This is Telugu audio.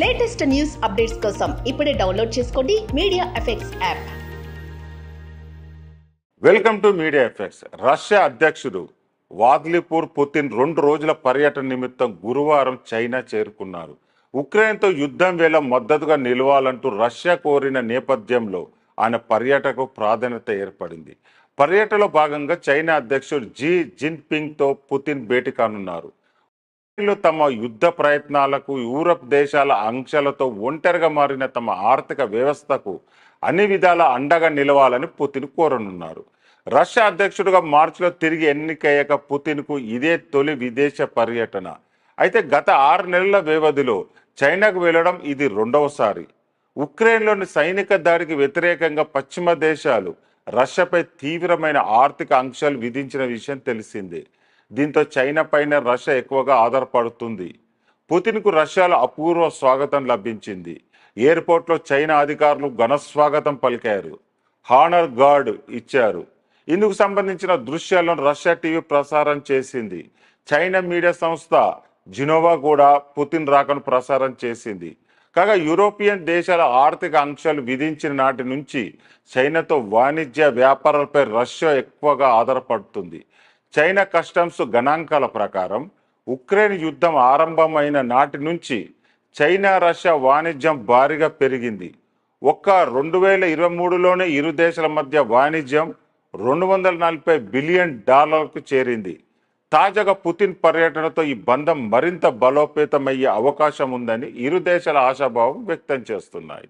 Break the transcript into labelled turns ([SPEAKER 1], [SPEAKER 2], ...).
[SPEAKER 1] లేటెస్ట్ న్యూస్ అప్డేట్స్ కోసం ఇప్పుడే డౌన్లోడ్ చేసుకోండి media effects app.
[SPEAKER 2] Welcome to media effects. Russia అధ్యక్షుడు వ్లాదిమిర్ పుతిన్ 2 రోజుల పర్యటన నిమిత్తం గురువారం చైనా చేరుకున్నారు. ఉక్రెయిన్తో యుద్ధం వేళ మద్దతుగా నిలవాలంటూ రష్యా కోరిన నేపథ్యంలో ఆయన పర్యటనకు ప్రాధాన్యత ఏర్పడింది. పర్యటనలో భాగంగా చైనా అధ్యక్షుడు జీ జిన్పింగ్తో పుతిన్ భేటీ కానున్నారు. తమ యుద్ధ ప్రయత్నాలకు యూరప్ దేశాల ఆంక్షలతో ఒంటరిగా మారిన తమ ఆర్థిక వ్యవస్థకు అన్ని విధాల అండగా నిలవాలని పుతిన్ కోరనున్నారు. రష్యా అధ్యక్షుడిగా మార్చిలో తిరిగి ఎన్నికయ్యాక పుతిన్కు ఇదే తొలి విదేశ పర్యటన. అయితే గత 6 నెలల వ్యవధిలో చైనాకు వెళ్లడం ఇది రెండవసారి. ఉక్రెయిన్లోని సైనిక దాడికి వ్యతిరేకంగా పశ్చిమ దేశాలు రష్యాపై తీవ్రమైన ఆర్థిక ఆంక్షలు విధించిన విషయం తెలిసిందే. దీంతో చైనా పైన రష్యా ఎక్కువగా ఆధారపడుతుంది. పుతిన్కు రష్యాలో అపూర్వ స్వాగతం లభించింది. ఎయిర్పోర్ట్లో చైనా అధికారులు ఘన స్వాగతం పలికారు, హానర్ గార్డ్ ఇచ్చారు. ఇందుకు సంబంధించిన దృశ్యాలను రష్యా టీవీ ప్రసారం చేసింది. చైనా మీడియా సంస్థ జినోవా కూడా పుతిన్ రాకను ప్రసారం చేసింది. కాగా యూరోపియన్ దేశాల ఆర్థిక ఆంక్షలు విధించిన నాటి నుంచి చైనాతో వాణిజ్య వ్యాపారాలపై రష్యా ఎక్కువగా ఆధారపడుతుంది. చైనా కస్టమ్స్ గణాంకాల ప్రకారం ఉక్రెయిన్ యుద్ధం ఆరంభమైన నాటి నుంచి చైనా రష్యా వాణిజ్యం భారీగా పెరిగింది. ఒక్క 2023లోనే ఇరు దేశాల మధ్య వాణిజ్యం $240 బిలియన్ చేరింది. తాజాగా పుతిన్ పర్యటనతో ఈ బంధం మరింత బలోపేతమయ్యే అవకాశం ఉందని ఇరు దేశాల ఆశాభావం వ్యక్తం చేస్తున్నాయి.